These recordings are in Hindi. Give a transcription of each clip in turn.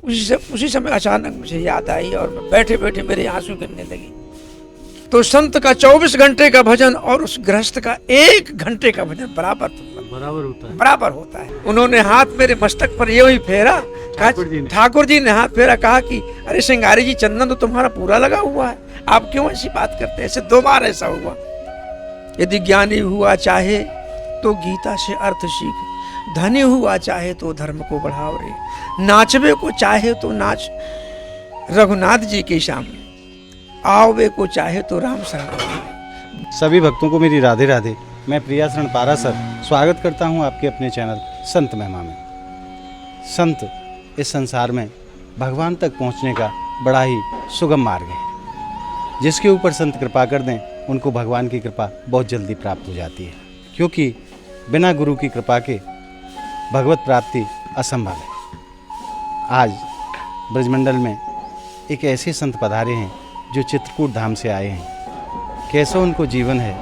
उसी समय अचानक मुझे याद आई और बैठे बैठे मेरे आंसू गिरने लगे। तो संत का 24 घंटे का भजन और उस गृहस्थ का 1 घंटे का भजन बराबर होता है। उन्होंने हाथ मेरे मस्तक पर यूं ही फेरा, ठाकुर जी ने हाथ फेरा, कहा कि अरे सिंगारी जी, चंदन तो तुम्हारा पूरा लगा हुआ है, आप क्यों ऐसी बात करते हैं? ऐसे 2 बार ऐसा हुआ। यदि ज्ञानी हुआ चाहे तो गीता से अर्थ सीख, धनी हुआ चाहे तो धर्म को बढ़ाओ रे, नाचवे को चाहे तो नाच रघुनाथ जी के सामने, आववे को चाहे तो राम शरण। सभी भक्तों को मेरी राधे राधे। मैं प्रिया शरण पारासर स्वागत करता हूं आपके अपने चैनल संत महिमा में। संत इस संसार में भगवान तक पहुंचने का बड़ा ही सुगम मार्ग है। जिसके ऊपर संत कृपा कर दें उनको भगवान की कृपा बहुत जल्दी प्राप्त हो जाती है, क्योंकि बिना गुरु की कृपा के भगवत प्राप्ति असंभव है। आज ब्रजमंडल में एक ऐसे संत पधारे हैं जो चित्रकूट धाम से आए हैं। कैसा उनको जीवन है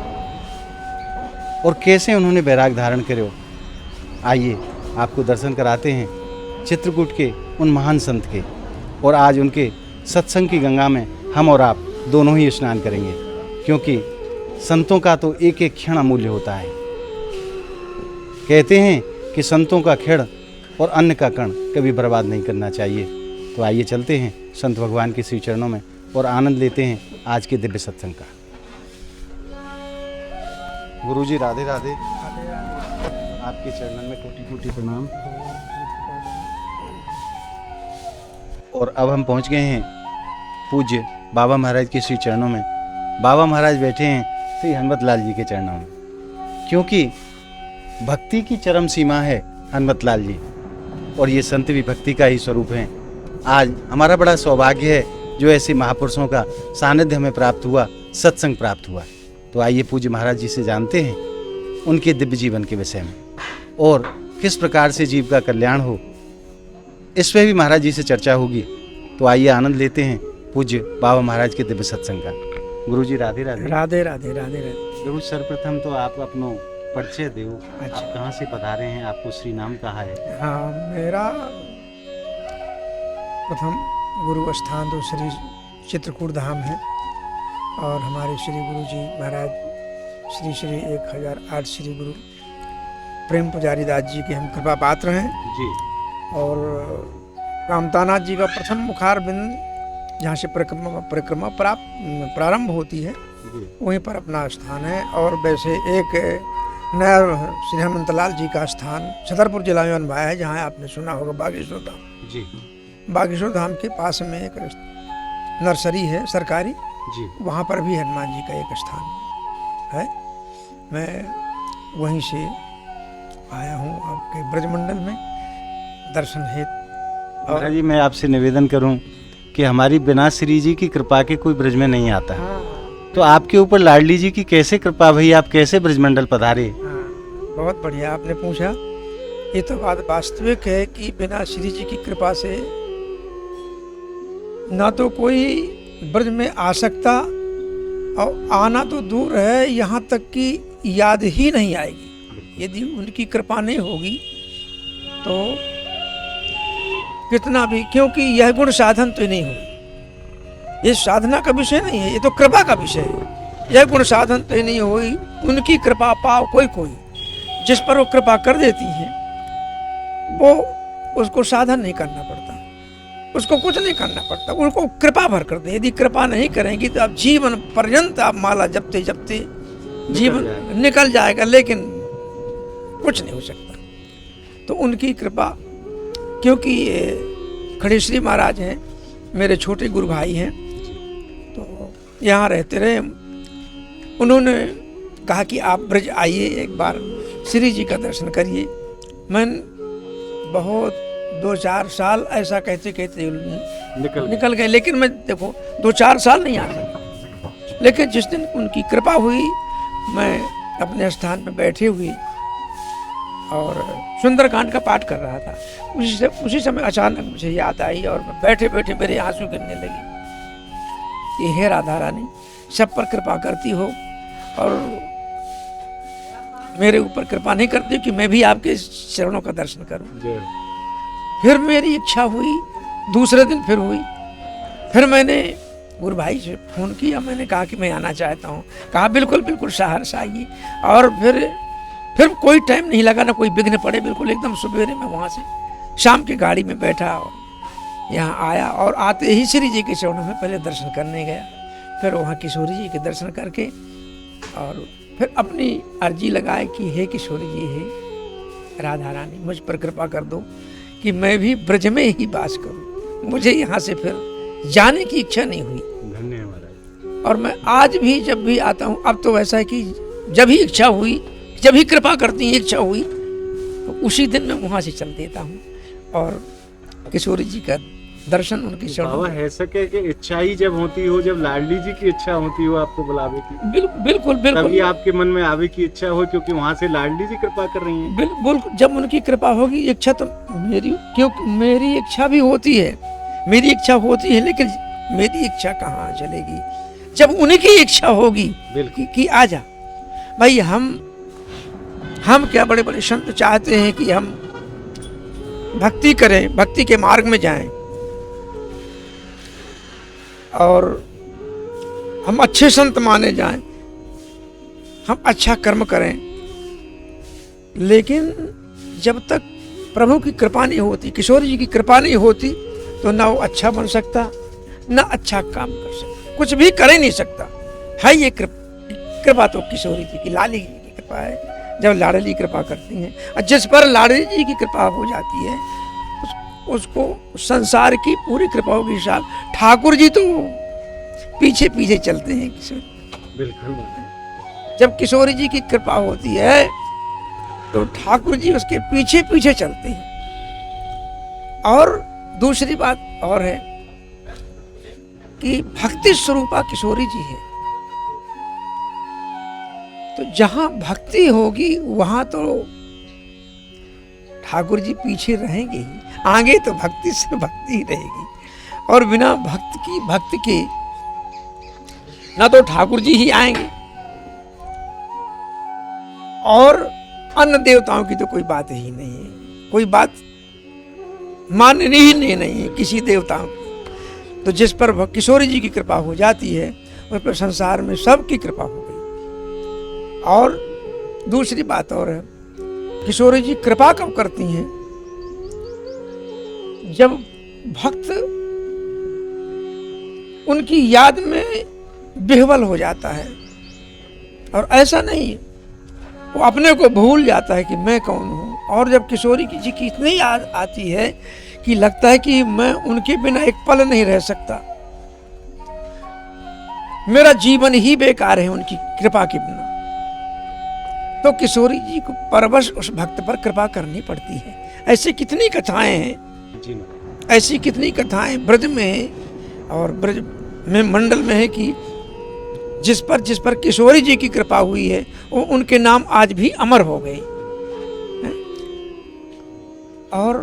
और कैसे उन्होंने बैराग धारण करे, आइए आपको दर्शन कराते हैं चित्रकूट के उन महान संत के। और आज उनके सत्संग की गंगा में हम और आप दोनों ही स्नान करेंगे, क्योंकि संतों का तो एक एक क्षण अमूल्य होता है। कहते हैं कि संतों का क्षण और अन्न का कण कभी बर्बाद नहीं करना चाहिए। तो आइए चलते हैं संत भगवान के श्री चरणों में और आनंद लेते हैं आज के दिव्य सत्संग का। गुरुजी राधे राधे। आपके चरणों में कोटि कोटि प्रणाम। और अब हम पहुंच गए हैं पूज्य बाबा महाराज के श्री चरणों में। बाबा महाराज बैठे हैं श्री हनुमत लाल जी के चरणों में, क्योंकि भक्ति की चरम सीमा है हनुमत लाल जी, और ये संत भी भक्ति का ही स्वरूप हैं। आज हमारा बड़ा सौभाग्य है जो ऐसे महापुरुषों का सानिध्य हमें प्राप्त हुआ, सत्संग प्राप्त हुआ। तो आइए पूज्य महाराज जी से जानते हैं उनके दिव्य जीवन के विषय में, और किस प्रकार से जीव का कल्याण हो, इस पर भी महाराज जी से चर्चा होगी। तो आइए आनंद लेते हैं पूज्य बाबा महाराज के दिव्य सत्संग का। गुरुजी राधे राधे। राधे राधे राधे राधे। गुरु सर्वप्रथम तो आप अपनो परिचय दो। अच्छा। आप कहाँ से पधारे हैं, आपको श्री नाम कहा है? हाँ, मेरा प्रथम गुरु स्थान तो श्री चित्रकूट धाम है, और हमारे श्री गुरु जी महाराज श्री श्री 1008 श्री गुरु प्रेम पुजारी दास जी के हम कृपा पात्र हैं जी। और रामतानाथ जी का प्रथम मुखार बिंद जहाँ से परिक्रमा प्रारंभ होती है वहीं पर अपना स्थान है। और वैसे एक नया श्री हनुमंतलाल जी का स्थान छतरपुर जिला में बनवाया है, जहाँ आपने सुना होगा बागेश्वर धाम जी। बागेश्वर धाम के पास में एक नर्सरी है सरकारी जी, वहाँ पर भी हनुमान जी का एक स्थान है। मैं वहीं से आया हूँ आपके ब्रजमंडल में दर्शन हेतु। महाराज जी, मैं आपसे निवेदन करूं कि हमारी बिना श्री जी की कृपा के कोई ब्रज में नहीं आता। हाँ। तो आपके ऊपर लाडली जी की कैसे कृपा भई, आप कैसे ब्रजमंडल पधारे? हाँ, बहुत बढ़िया आपने पूछा। ये तो बात वास्तविक है कि बिना श्री जी की कृपा से ना तो कोई ब्रज में आ सकता, और आना तो दूर है, यहाँ तक कि याद ही नहीं आएगी। यदि उनकी कृपा नहीं होगी तो कितना भी, क्योंकि यह गुण साधन तो नहीं हुई, ये साधना का विषय नहीं है, ये तो कृपा का विषय है। यह गुण साधन तो नहीं हुई, उनकी कृपा पाओ कोई कोई, जिस पर वो कृपा कर देती हैं वो उसको साधन नहीं करना पड़ता, उसको कुछ नहीं करना पड़ता, उनको कृपा भर कर दे। यदि कृपा नहीं करेंगी तो आप जीवन पर्यंत आप माला जपते जपते जीवन निकल जाएगा, लेकिन कुछ नहीं हो सकता। तो उनकी कृपा, क्योंकि खड़े श्री महाराज हैं, मेरे छोटे गुरु भाई हैं, तो यहाँ रहते रहे। उन्होंने कहा कि आप ब्रज आइए, एक बार श्री जी का दर्शन करिए। मैं बहुत 2-4 साल ऐसा कहते कहते निकल गए, लेकिन मैं देखो 2-4 साल नहीं आ सका। लेकिन जिस दिन उनकी कृपा हुई, मैं अपने स्थान पर बैठे हुए और सुंदरकांड का पाठ कर रहा था। उसी समय अचानक मुझे याद आई और बैठे बैठे मेरे आंसू गिरने लगे। ये हे राधा रानी, सब पर कृपा करती हो और मेरे ऊपर कृपा नहीं करती कि मैं भी आपके चरणों का दर्शन करूं। फिर मेरी इच्छा हुई दूसरे दिन फिर हुई। फिर मैंने गुरु भाई से फ़ोन किया, मैंने कहा कि मैं आना चाहता हूँ। कहा बिल्कुल बिल्कुल सहरसा आइए। और फिर कोई टाइम नहीं लगा, ना कोई विघ्न पड़े, बिल्कुल एकदम सवेरे में वहाँ से शाम की गाड़ी में बैठा और यहाँ आया। और आते ही श्री जी के चरणों में पहले दर्शन करने गया, फिर वहाँ किशोरी जी के दर्शन करके और फिर अपनी अर्जी लगाए कि हे किशोरी जी, हे राधा रानी, मुझ पर कृपा कर दो कि मैं भी ब्रज में ही वास करूं। मुझे यहाँ से फिर जाने की इच्छा नहीं हुई। धन्यवाद। और मैं आज भी जब भी आता हूँ, अब तो वैसा है कि जब ही इच्छा हुई, जब ही कृपा करती है इच्छा हुई, तो उसी दिन मैं वहाँ से चल देता हूँ और किशोरी जी का दर्शन उनकी बाबा है सके कि इच्छा ही जब होती हो, जब लाडली जी की इच्छा होती हो आपको बुलावे की, बिल्कुल बिल्कुल तभी आपके मन में आवे की इच्छा हो, क्योंकि वहाँ से लाडली जी कृपा कर रही हैं। बिल्कुल जब उनकी कृपा होगी, इच्छा तो मेरी, क्योंकि मेरी इच्छा भी होती है, मेरी इच्छा होती है, लेकिन मेरी इच्छा कहाँ चलेगी जब उनकी इच्छा होगी कि आ जा। भाई हम क्या बड़े बड़े संत चाहते हैं कि हम भक्ति करें, भक्ति के मार्ग में जाएं और हम अच्छे संत माने जाएं, हम अच्छा कर्म करें, लेकिन जब तक प्रभु की कृपा नहीं होती, किशोरी जी की कृपा नहीं होती, तो ना वो अच्छा बन सकता, ना अच्छा काम कर सकता, कुछ भी कर ही नहीं सकता। है ये कृपा तो किशोरी जी की, लाली जी की कृपा है। जब लाडली कृपा करती हैं और जिस पर लाडली जी की कृपा हो जाती है, उसको संसार की पूरी कृपाओं के साथ ठाकुर जी तो पीछे पीछे चलते हैं किशोरी। बिल्कुल। जब किशोरी जी की कृपा होती है तो ठाकुर जी उसके पीछे पीछे चलते हैं। और दूसरी बात और है कि भक्ति स्वरूपा किशोरी जी है, तो जहां भक्ति होगी वहां तो ठाकुर जी पीछे रहेंगे ही, आगे तो भक्ति से भक्ति ही रहेगी। और बिना भक्त के ना तो ठाकुर जी ही आएंगे, और अन्य देवताओं की तो कोई बात ही नहीं है, कोई बात माननी ही नहीं है किसी देवताओं की। तो जिस पर किशोरी जी की कृपा हो जाती है, उस पर संसार में सबकी कृपा हो गई। और दूसरी बात और है, किशोरी जी कृपा कब करती हैं, जब भक्त उनकी याद में विह्वल हो जाता है। और ऐसा नहीं, वो अपने को भूल जाता है कि मैं कौन हूँ। और जब किशोरी जी की इतनी याद आती है कि लगता है कि मैं उनके बिना एक पल नहीं रह सकता, मेरा जीवन ही बेकार है उनकी कृपा के बिना, तो किशोरी जी को परवश उस भक्त पर कृपा करनी पड़ती है। ऐसी कितनी कथाएं हैं, ऐसी कितनी कथाएं ब्रज में हैं और ब्रज में मंडल में है कि जिस पर किशोरी जी की कृपा हुई है, वो उनके नाम आज भी अमर हो गए। और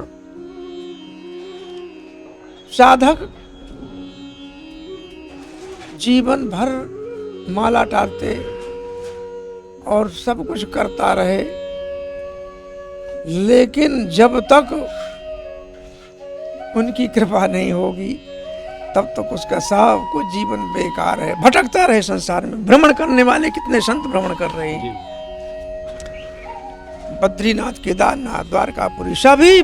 साधक जीवन भर माला टारते और सब कुछ करता रहे, लेकिन जब तक उनकी कृपा नहीं होगी तब तक उसका सब कुछ जीवन बेकार है, भटकता रहे संसार में। भ्रमण करने वाले कितने संत भ्रमण कर रहे हैं, बद्रीनाथ, केदारनाथ, द्वारकापुरी, सभी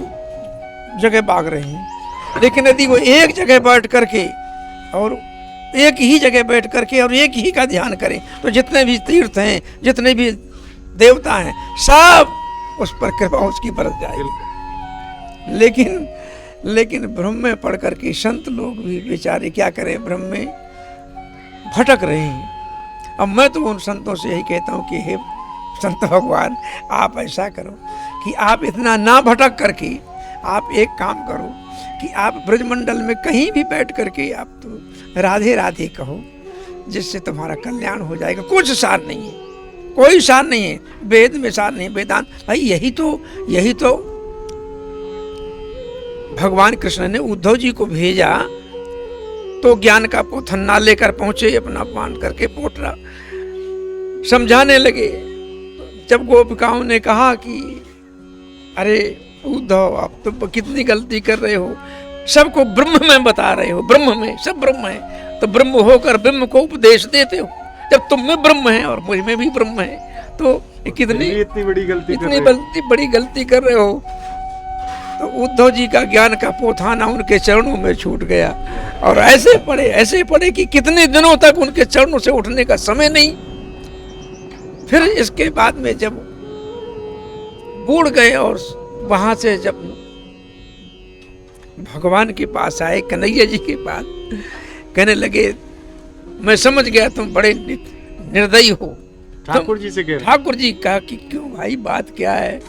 जगह भाग रहे हैं। लेकिन यदि वो एक जगह बैठ करके और एक ही जगह बैठ करके और एक ही का ध्यान करें, तो जितने भी तीर्थ हैं, जितने भी देवता हैं, सब उस पर कृपा उसकी बरस जाएगी। लेकिन भ्रम में पड़ करके संत लोग भी बेचारे क्या करें, भ्रम में भटक रहे हैं। अब मैं तो उन संतों से यही कहता हूँ कि हे संत भगवान, आप ऐसा करो कि आप इतना ना भटक करके आप एक काम करो कि आप ब्रजमंडल में कहीं भी बैठ करके आप तो राधे राधे कहो, जिससे तुम्हारा कल्याण हो जाएगा। कुछ सार नहीं है, कोई सार नहीं है, वेद में सार नहीं, वेदांत भाई यही तो भगवान कृष्ण ने उद्धव जी को भेजा तो ज्ञान का पोथन्ना लेकर पहुंचे, अपना पान करके पोटरा समझाने लगे। जब गोपिकाओं ने कहा कि अरे उद्धव, आप तो कितनी गलती कर रहे हो, सबको ब्रह्म में बता रहे हो, ब्रह्म में, सब ब्रह्म है, तो ब्रह्म होकर ब्रह्म को उपदेश देते हो। जब तुम में ब्रह्म है और मुझ में भी ब्रह्म है, तो इतनी बड़ी गलती कर रहे हो। तो उद्धव जी का ज्ञान का पोथाना उनके चरणों में छूट गया, और ऐसे पढ़े कि कितने दिनों तक उनके चरणों से उठने का समय नहीं। फिर इसके बाद में जब बूढ़ गए और वहां से जब भगवान के पास आए, कन्हैया जी के पास, कहने लगे मैं समझ गया तुम बड़े निर्दयी हो। ठाकुर जी से ठाकुर जी कहा कि क्यों भाई, बात क्या है?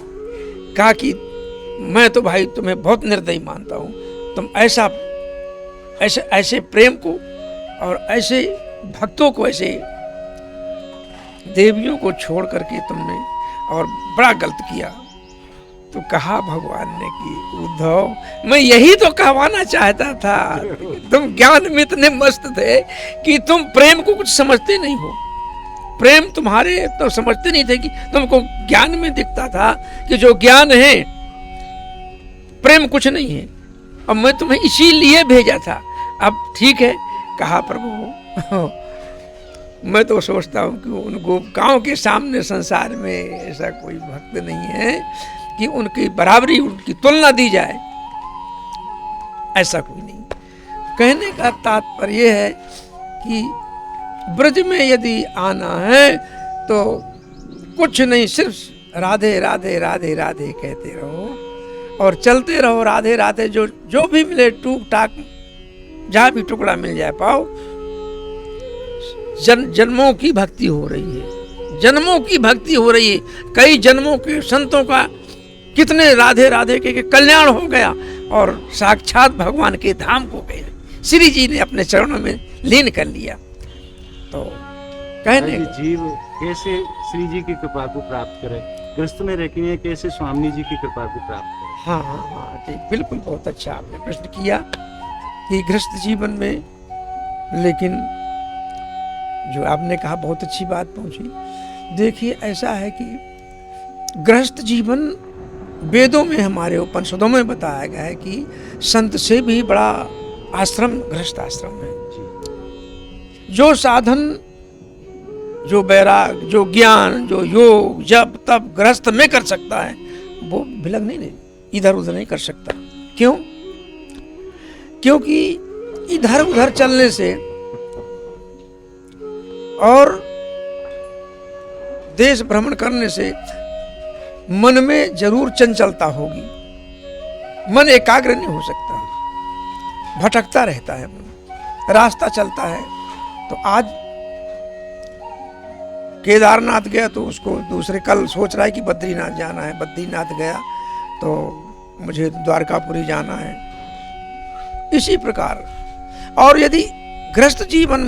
कहा कि मैं तो भाई तुम्हें बहुत निर्दयी मानता हूँ, तुम ऐसे प्रेम को और ऐसे भक्तों को, ऐसे देवियों को छोड़ करके तुमने और बड़ा गलत किया। तो कहा भगवान ने कि उद्धव, मैं यही तो कहवाना चाहता था, तुम ज्ञान में इतने मस्त थे कि तुम प्रेम को कुछ समझते नहीं हो। प्रेम तुम्हारे तो समझते नहीं थे कि तुमको ज्ञान में दिखता था कि जो ज्ञान है प्रेम कुछ नहीं है, अब मैं तुम्हें इसीलिए भेजा था। अब ठीक है, कहा प्रभु मैं तो सोचता हूँ कि उन गोपिकाओं के सामने संसार में ऐसा कोई भक्त नहीं है कि उनकी बराबरी, उनकी तुलना दी जाए, ऐसा कोई नहीं। कहने का तात्पर्य है कि ब्रज में यदि आना है तो कुछ नहीं, सिर्फ राधे राधे राधे राधे कहते रहो और चलते रहो, राधे राधे। जो भी मिले, टूक टाक जहाँ भी टुकड़ा मिल जाए पाओ। जन्मों की भक्ति हो रही है, जन्मों की भक्ति हो रही है। कई जन्मों के संतों का कितने राधे राधे के कल्याण हो गया और साक्षात भगवान के धाम को गए। श्री जी ने अपने चरणों में लीन कर लिया। तो कहने जीव कैसे श्री जी की कृपा को प्राप्त करे, ग्रस्त में रहकर कैसे स्वामी जी की कृपा को प्राप्त करे। हाँ हाँ हाँ, ठीक, बिल्कुल, बहुत अच्छा आपने प्रश्न किया कि गृहस्थ जीवन में, लेकिन जो आपने कहा बहुत अच्छी बात पहुंची। देखिए, ऐसा है कि गृहस्थ जीवन वेदों में, हमारे उपनिषदों में बताया गया है कि संत से भी बड़ा आश्रम गृहस्थ आश्रम है। जो साधन, जो वैराग, जो ज्ञान, जो योग, जब तब गृहस्थ में कर सकता है, वो भिलग नहीं, इधर उधर नहीं कर सकता। क्यों? क्योंकि इधर उधर चलने से और देश भ्रमण करने से मन में जरूर चंचलता होगी, मन एकाग्र नहीं हो सकता, भटकता रहता है मन, रास्ता चलता है। तो आज केदारनाथ गया तो उसको दूसरे कल सोच रहा है कि बद्रीनाथ जाना है, बद्रीनाथ गया तो मुझे द्वारकापुरी जाना है। इसी प्रकार, और यदि गृहस्थ जीवन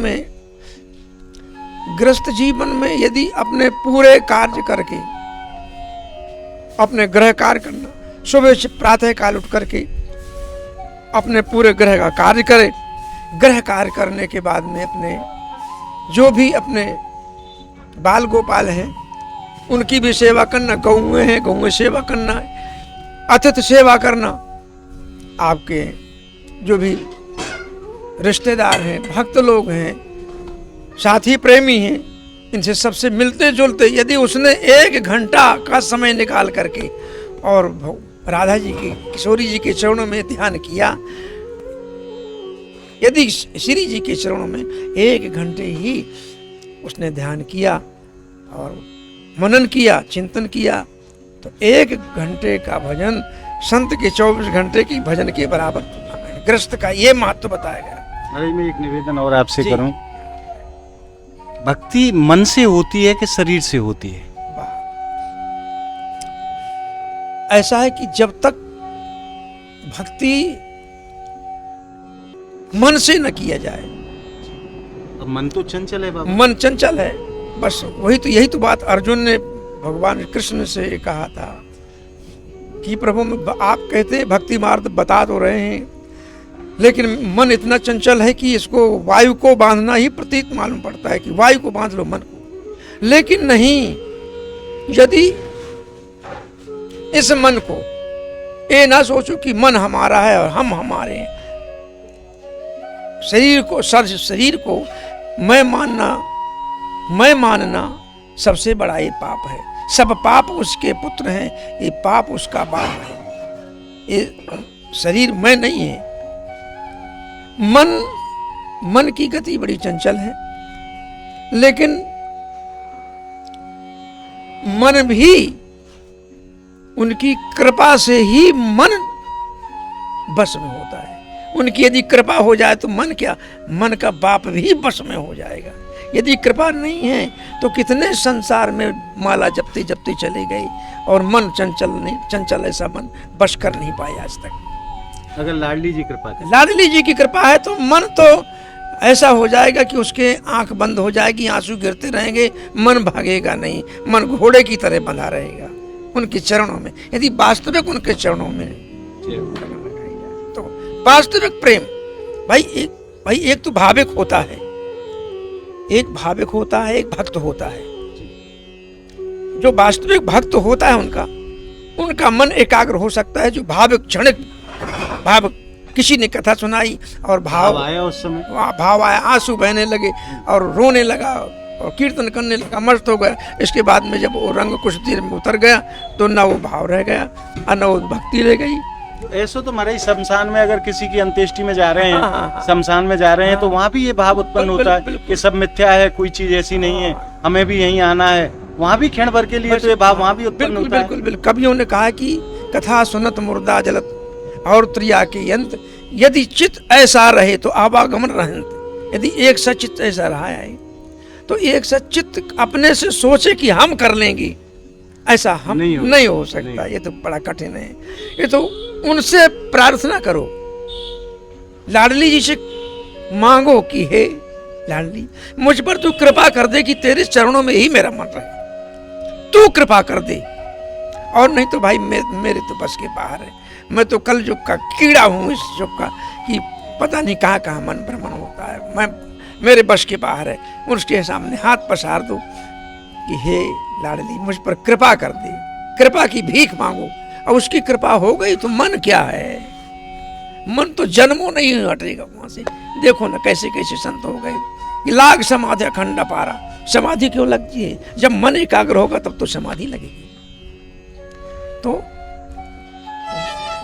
में यदि अपने पूरे कार्य करके, अपने गृह कार्य करना, सुबह से प्रातः काल उठ करके अपने पूरे गृह का कार्य करे, गृह कार्य करने के बाद में अपने जो भी अपने बाल गोपाल हैं उनकी भी सेवा करना, गौएं हैं गौएं सेवा करना, अतिथि सेवा करना, आपके जो भी रिश्तेदार हैं, भक्त लोग हैं, साथी प्रेमी हैं, इनसे सबसे मिलते जुलते यदि उसने 1 घंटा का समय निकाल करके और राधा जी की, किशोरी जी के चरणों में ध्यान किया, यदि श्री जी के चरणों में 1 घंटे ही उसने ध्यान किया और मनन किया, चिंतन किया, तो 1 घंटे का भजन संत के 24 घंटे की भजन के बराबर है। गृहस्थ का ये महत्व बताया गया। अरे, मैं एक निवेदन और आपसे करूं, भक्ति मन से होती है कि शरीर से होती है? ऐसा है कि जब तक भक्ति मन से न किया जाए, अब मन तो चंचल है बाबा, मन चंचल है, बस वही तो, यही तो बात अर्जुन ने भगवान कृष्ण से कहा था कि प्रभु आप कहते हैं भक्ति मार्ग बता तो रहे हैं, लेकिन मन इतना चंचल है कि इसको वायु को बांधना ही प्रतीत मालूम पड़ता है कि वायु को बांध लो मन को, लेकिन नहीं, यदि इस मन को ये ना सोचो कि मन हमारा है और हम हमारे हैं। शरीर को मैं मानना सबसे बड़ा ये पाप है। सब पाप उसके पुत्र हैं, ये पाप उसका बाप है। ये शरीर मैं नहीं है। मन की गति बड़ी चंचल है, लेकिन मन भी उनकी कृपा से ही मन बस में होता है। उनकी यदि कृपा हो जाए तो मन का बाप भी बस में हो जाएगा। यदि कृपा नहीं है तो कितने संसार में माला जपते जपते चले गए और मन चंचल ऐसा मन बस कर नहीं पाए आज तक। अगर लाडली जी की कृपा है तो मन तो ऐसा हो जाएगा कि उसके आंख बंद हो जाएगी, आंसू गिरते रहेंगे, मन भागेगा नहीं, मन घोड़े की तरह बंधा रहेगा उनके चरणों में। यदि वास्तविक उनके चरणों में तो वास्तविक प्रेम भाई एक तो भाविक होता है, एक भक्त होता है। जो वास्तविक भक्त होता है उनका मन एकाग्र हो सकता है। जो भाविक किसी ने कथा सुनाई और भाव आया, उस समय भाव आया, आंसू बहने लगे और रोने लगा और कीर्तन करने लगा, मस्त हो गया। इसके बाद में जब वो रंग कुछ देर में उतर गया तो ना वो भाव रह गया और ना वो भक्ति रह गई। ऐसा तो हमारे शमशान में अगर किसी की अंत्येष्टि में जा रहे हैं, शमशान में जा रहे हैं, तो वहाँ भी ये भाव उत्पन्न होता है कि सब मिथ्या है, कोई चीज ऐसी नहीं है, हमें भी यहीं आना है। वहाँ भी क्षण भर के लिए तो ये भाव वहाँ भी उत्पन्न होता है। बिल्कुल। कवियों ने कहा कि कथा सुनत मुर्दा जलत और त्रिया के यंत्र, यदि चित्त ऐसा रहे तो आवागमन रहंत। यदि एक सचित्त ऐसा रहा है तो एक सचित्त अपने से सोचे कि हम कर लेंगे, ऐसा हम नहीं हो सकता। ये तो बड़ा कठिन है। ये तो उनसे प्रार्थना करो, लाडली जी से मांगो कि हे लाडली मुझ पर तू कृपा कर दे कि तेरे चरणों में ही मेरा मन रहे, तू कृपा कर दे। और नहीं तो भाई मेरे तो बस के बाहर है। मैं तो कल युग का कीड़ा हूँ इस युग का कि पता नहीं कहाँ कहाँ मन भ्रमण होता है। मेरे बस के बाहर है। उसके सामने हाथ पसार दो कि हे लाडली मुझ पर कृपा कर दे, कृपा की भीख मांगो। और उसकी कृपा हो गई तो मन क्या है, मन तो जन्मों नहीं हटेगा वहां से। देखो ना कैसे कैसे संत हो गए। लाग समाधि अखंड पारा। समाधि क्यों लगती है? जब मन एकाग्र होगा तब तो समाधि लगेगी। तो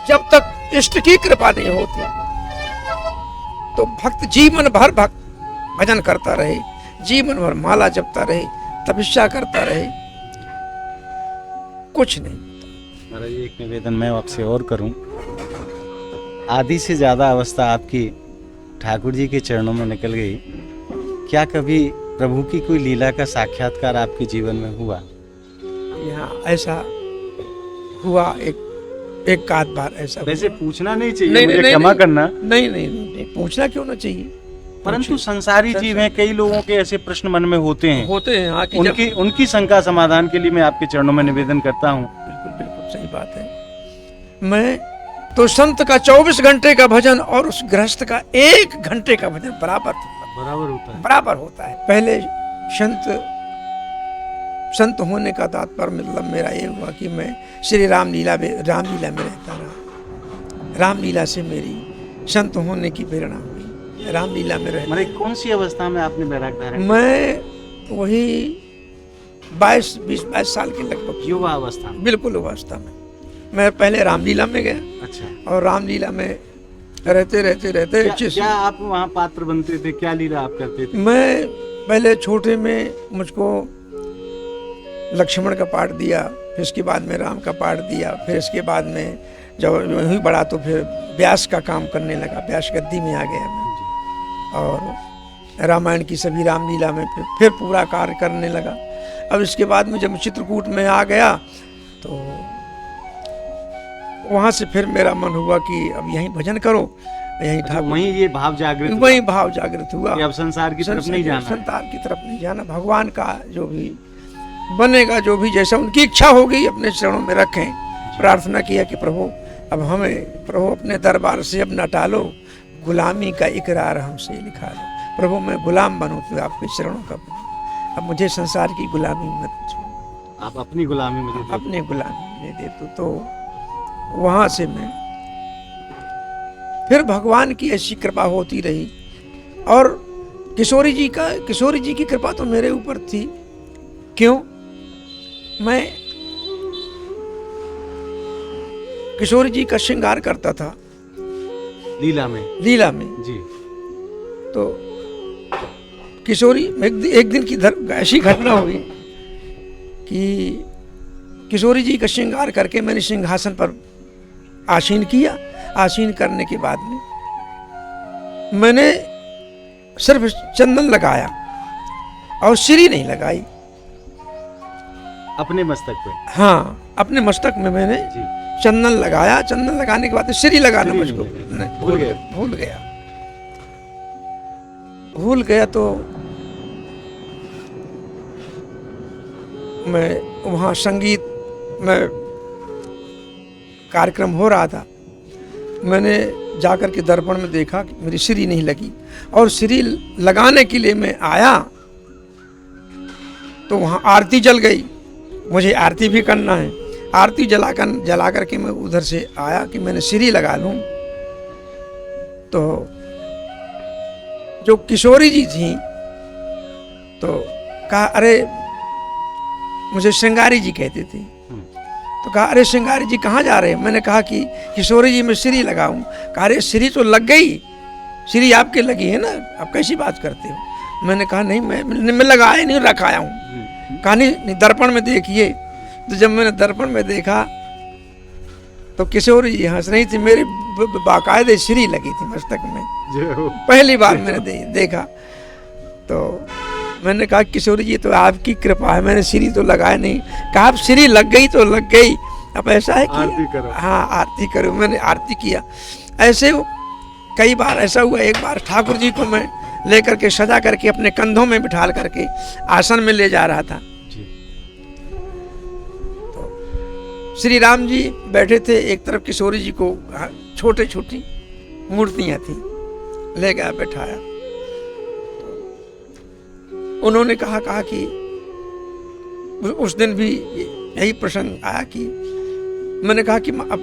जब तक इष्ट की कृपा नहीं होती तो भक्त जीवन भर भजन करता रहे, जीवन भर माला जपता रहे, तपस्या करता रहे, कुछ नहीं। महाराज एक निवेदन मैं आपसे और करूं, आधी से ज़्यादा अवस्था आपकी ठाकुर जी के चरणों में निकल गई। क्या कभी प्रभु की कोई लीला का साक्षात्कार आपके जीवन में हुआ? यहाँ ऐसा हुआ एक आध बार ऐसा। वैसे पूछना नहीं चाहिए, मुझे क्षमा करना। नहीं, पूछना क्यों ना चाहिए, परंतु संसारी जीव हैं, कई लोगों के ऐसे प्रश्न मन में होते हैं। हाँ, उनकी शंका समाधान के लिए मैं आपके चरणों में निवेदन करता हूँ। बिल्कुल सही बात है। मैं तो संत का 24 घंटे का भजन और उस गृहस्थ का 1 घंटे का भजन बराबर होता है। पहले संत होने का तात्पर्य मतलब मेरा ये हुआ कि मैं श्री रामलीला में रहता रहा। रामलीला से मेरी संत होने की प्रेरणा हुई। रामलीला में रहता। कौन सी अवस्था में आपने बैराग धारण? मैं वही 22 साल के लगभग, युवा अवस्था। बिल्कुल अवस्था में मैं पहले रामलीला में गया। अच्छा। और रामलीला में रहते क्या आप वहाँ पात्र बनते थे? क्या लीला आप करते थे? मैं पहले छोटे में मुझको लक्ष्मण का पाठ दिया, फिर इसके बाद में राम का पाठ दिया, फिर इसके बाद में जब यूँ ही बढ़ा तो फिर व्यास का काम करने लगा। व्यास गद्दी में आ गया मैं और रामायण की सभी रामलीला में फिर पूरा कार्य करने लगा। अब इसके बाद में जब चित्रकूट में आ गया तो वहाँ से फिर मेरा मन हुआ कि अब यहीं भजन करो, यहीं ठाकुर। वहीं ये भाव जागृत हुआ कि अब संसार की तरफ नहीं जाना। संसार की तरफ नहीं जाना। भगवान का जो भी बनेगा, जो भी जैसा उनकी इच्छा होगी अपने चरणों में रखें। प्रार्थना किया कि प्रभु अब हमें अपने दरबार से अब न टालो, गुलामी का इकरार हमसे लिखा लो। प्रभु मैं गुलाम बनूं तो आपके चरणों का बनूं। अब मुझे संसार की गुलामी मत छोड़ो, आप अपनी गुलामी में अपने गुलामी में दे दो। तो वहां से मैं फिर भगवान की ऐसी कृपा होती रही। और किशोरी जी की कृपा तो मेरे ऊपर थी। क्यों? मैं किशोरी जी का श्रृंगार करता था लीला में जी। तो किशोरी एक दिन की ऐसी घटना हुई कि किशोरी जी का श्रृंगार करके मैंने सिंहासन पर आसीन किया। आसीन करने के बाद में मैंने सिर्फ चंदन लगाया और श्री नहीं लगाई अपने मस्तक पे। हाँ, अपने मस्तक में मैंने चंदन लगाया। चंदन लगाने के बाद श्री लगाना मुझको भूल गया। तो मैं वहाँ संगीत में कार्यक्रम हो रहा था। मैंने जाकर के दर्पण में देखा कि मेरी श्री नहीं लगी, और श्री लगाने के लिए मैं आया तो वहाँ आरती जल गई। मुझे आरती भी करना है। आरती जला करके मैं उधर से आया कि मैंने श्री लगा लूं। तो जो किशोरी जी थी तो कहा, अरे, मुझे श्रृंगारी जी कहते थे। तो कहा, अरे श्रृंगारी जी कहाँ जा रहे हैं? मैंने कहा कि किशोरी जी मैं श्री लगाऊं। कहा, अरे श्री तो लग गई, श्री आपके लगी है ना, आप कैसी बात करते हो? मैंने कहा, नहीं, मैं लगाया नहीं, रखाया हूँ। कहा, नहीं, दर्पण में देखिए। तो जब मैंने दर्पण में देखा तो किशोरी जी हंस रही थी। मेरी बाकायदे श्री लगी थी मस्तक में। पहली बार मैंने देखा। तो मैंने कहा, किशोरी जी तो आपकी कृपा है, मैंने श्री तो लगाया नहीं। कहा, आप श्री लग गई तो लग गई, अब ऐसा है कि आरती करो। हाँ, आरती करो। मैंने आरती किया। ऐसे कई बार ऐसा हुआ। एक बार ठाकुर जी को मैं लेकर के सजा करके अपने कंधों में बिठाल करके आसन में ले जा रहा था। तो श्री राम जी बैठे थे, एक तरफ किशोरी जी को छोटे छोटी मूर्तियां थी, ले गया बैठाया। उन्होंने कहा कि उस दिन भी यही प्रसंग आया कि मैंने कहा कि अब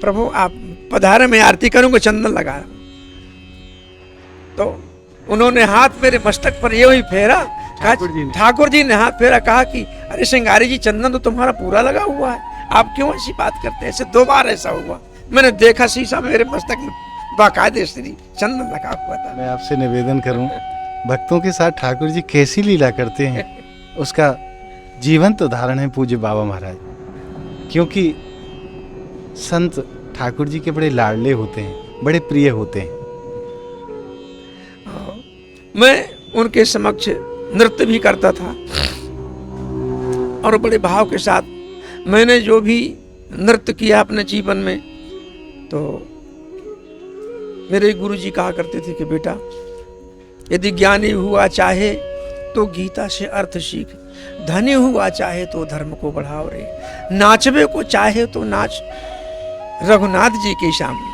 प्रभु आप पधारे, मैं आरती करूंगा, चंदन लगाया। तो उन्होंने हाथ मेरे मस्तक पर ये ही फेरा। ठाकुर जी ने हाथ फेरा, कहा कि अरे श्रृंगारी जी, चंदन तो तुम्हारा पूरा लगा हुआ है, आप क्यों ऐसी बात करते हैं? ऐसे 2 बार ऐसा हुआ। मैंने देखा शीशा मेरे मस्तक में बाकायदे श्री चंदन लगा हुआ था। मैं आपसे निवेदन करूं, भक्तों के साथ ठाकुर जी कैसी लीला करते हैं, उसका जीवंत उदाहरण है पूज्य बाबा महाराज। क्योंकि संत ठाकुर जी के बड़े लाडले होते हैं, बड़े प्रिय होते हैं। मैं उनके समक्ष नृत्य भी करता था और बड़े भाव के साथ मैंने जो भी नृत्य किया अपने जीवन में। तो मेरे गुरु जी कहा करते थे कि बेटा, यदि ज्ञानी हुआ चाहे तो गीता से अर्थ सीख, धनी हुआ चाहे तो धर्म को बढ़ाओ रे, नाचवे को चाहे तो नाच रघुनाथ जी के सामने,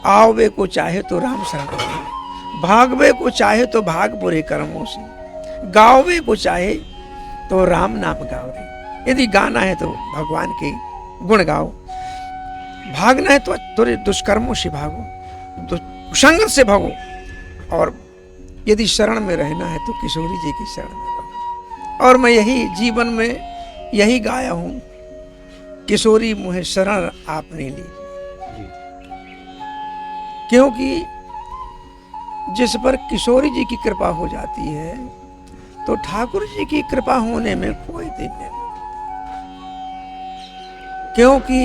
आववे को चाहे तो राम शरण, भागवे को चाहे तो भाग बुरे कर्मों से, गावे को चाहे तो राम नाम गाओ रे। यदि गाना है तो भगवान के गुण गाओ, भागना है तो थोड़े दुष्कर्मों से भागो, कुसंगत से भागो, और यदि शरण में रहना है तो किशोरी जी की शरण में रहो। और मैं यही जीवन में यही गाया हूं, किशोरी मुहे शरण आपने ली। क्योंकि जिस पर किशोरी जी की कृपा हो जाती है तो ठाकुर जी की कृपा होने में कोई दिन नहीं। क्योंकि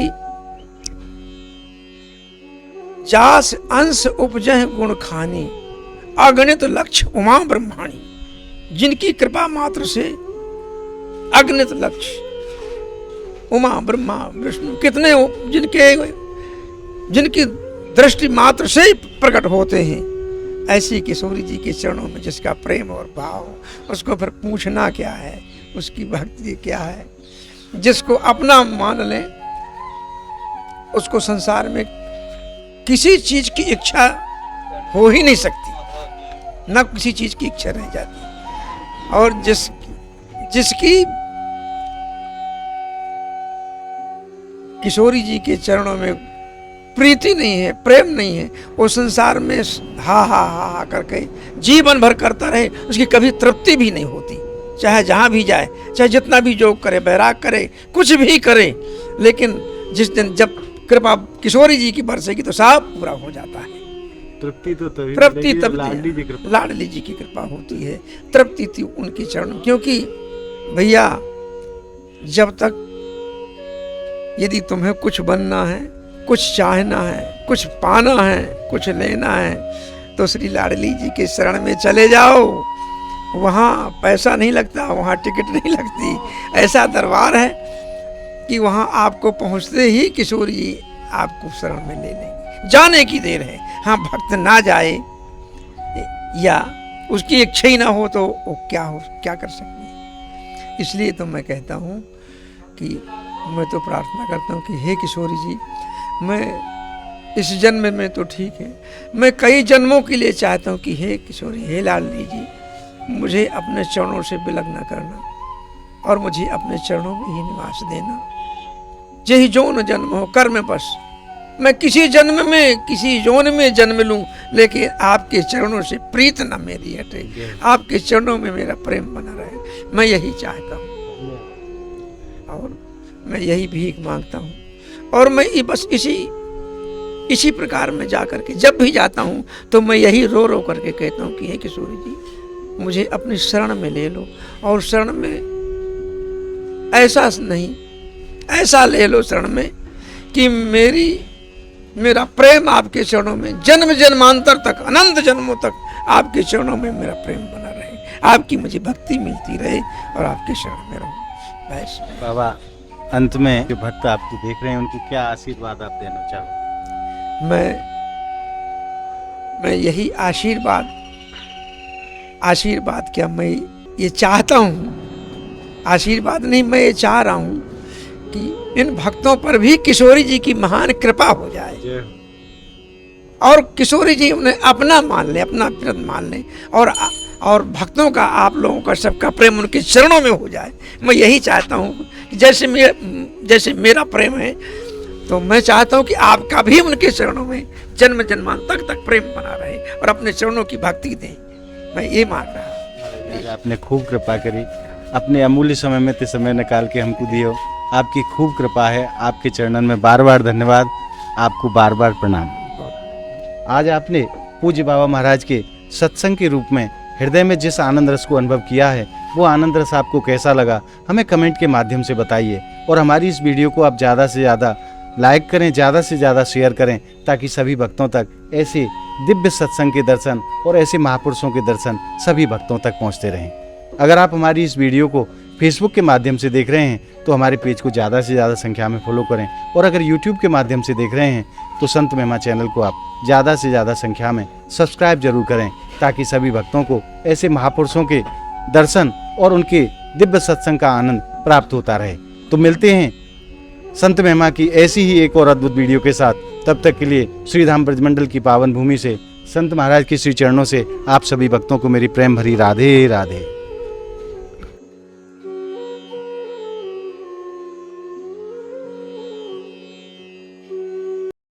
जास अंश उपजह गुण खानी, अगणित लक्ष्य उमा ब्रह्माणी। जिनकी कृपा मात्र से अगणित लक्ष्य उमा ब्रह्मा विष्णु कितने जिनकी दृष्टि मात्र से ही प्रकट होते हैं, ऐसी किशोरी जी के चरणों में जिसका प्रेम और भाव, उसको फिर पूछना क्या है, उसकी भक्ति क्या है। जिसको अपना मान ले उसको संसार में किसी चीज की इच्छा हो ही नहीं सकती, ना किसी चीज की इच्छा रह जाती। और किशोरी जी के चरणों में प्रीति नहीं है, प्रेम नहीं है, वो संसार में हा हा हा हा करके जीवन भर करता रहे, उसकी कभी तृप्ति भी नहीं होती। चाहे जहाँ भी जाए, चाहे जितना भी योग करे, बैराग करे, कुछ भी करे, लेकिन जिस दिन जब कृपा किशोरी जी की बरसेगी तो सब पूरा हो जाता है। तृप्ति तो तभी तृप्ति मिलेगी जब तब लाडली जी की की कृपा कृपा होती है, तृप्ति थी उनके चरणों। क्योंकि भैया जब तक यदि तुम्हें कुछ बनना है, कुछ चाहना है, कुछ पाना है, कुछ लेना है, तो श्री लाडली जी के शरण में चले जाओ। वहाँ पैसा नहीं लगता, वहाँ टिकट नहीं लगती, ऐसा दरबार है कि वहाँ आपको पहुँचते ही किशोरी जी आपको शरण में ले लेंगे। जाने की देर है। हाँ, भक्त ना जाए या उसकी इच्छा ही ना हो तो वो क्या कर सकते हैं। इसलिए तो मैं कहता हूँ कि मैं तो प्रार्थना करता हूँ कि हे किशोरी जी, मैं इस जन्म में तो ठीक है, मैं कई जन्मों के लिए चाहता हूँ कि हे किशोरी, हे लाडली जी, मुझे अपने चरणों से विलग न करना और मुझे अपने चरणों में ही निवास देना। यही जौन जन्म हो कर्म बस, मैं किसी जन्म में किसी जौन में जन्म लूं, लेकिन आपके चरणों से प्रीत न मेरी हटे, आपके चरणों में मेरा प्रेम बना रहे। मैं यही चाहता हूँ और मैं यही भीख मांगता हूँ। और मैं बस इसी प्रकार में जा करके जब भी जाता हूँ तो मैं यही रो रो करके कहता हूँ कि हे किशोरी जी, मुझे अपनी शरण में ले लो। और शरण में ऐसा नहीं, ऐसा ले लो शरण में कि मेरा प्रेम आपके चरणों में जन्म जन्मांतर तक, अनंत जन्मों तक आपके चरणों में मेरा प्रेम बना रहे, आपकी मुझे भक्ति मिलती रहे और आपके शरण में रहूं। बस बाबा, अंत में जो भक्त आपको देख रहे हैं उनको क्या आशीर्वाद आप देना चाहो? मैं यही आशीर्वाद क्या, मैं ये चाहता हूँ, आशीर्वाद नहीं, मैं ये चाह रहा हूँ कि इन भक्तों पर भी किशोरी जी की महान कृपा हो जाए और किशोरी जी उन्हें अपना मान ले, अपना प्रिय मान ले और भक्तों का, आप लोगों का, सबका प्रेम उनके चरणों में हो जाए। मैं यही चाहता हूँ कि जैसे मेरा प्रेम है, तो मैं चाहता हूँ कि आपका भी उनके चरणों में जन्म जन्मांतर तक प्रेम बना रहे और अपने चरणों की भक्ति दें। मैं ये मांग रहा हूँ। आपने खूब कृपा करी, अपने अमूल्य समय में समय निकाल के हमको दियो। आपकी खूब कृपा है, आपके चरणन में बार बार धन्यवाद, आपको बार बार प्रणाम। आज आपने पूज्य बाबा महाराज के सत्संग के रूप में हृदय में जिस आनंद रस को अनुभव किया है, वो आनंद रस आपको कैसा लगा हमें कमेंट के माध्यम से बताइए। और हमारी इस वीडियो को आप ज़्यादा से ज़्यादा लाइक करें, ज़्यादा से ज़्यादा शेयर करें, ताकि सभी भक्तों तक ऐसे दिव्य सत्संग के दर्शन और ऐसे महापुरुषों के दर्शन सभी भक्तों तक पहुँचते रहें। अगर आप हमारी इस वीडियो को फेसबुक के माध्यम से देख रहे हैं तो हमारे पेज को ज़्यादा से ज़्यादा संख्या में फॉलो करें। और अगर यूट्यूब के माध्यम से देख रहे हैं तो संत महिमा चैनल को आप ज़्यादा से ज़्यादा संख्या में सब्सक्राइब जरूर करें, ताकि सभी भक्तों को ऐसे महापुरुषों के दर्शन और उनके दिव्य सत्संग का आनंद प्राप्त होता रहे। तो मिलते हैं संत महिमा की ऐसी ही एक और अद्भुत वीडियो के साथ। तब तक के लिए श्रीधाम ब्रजमंडल की पावन भूमि से संत महाराज के श्री चरणों से आप सभी भक्तों को मेरी प्रेम भरी राधे राधे।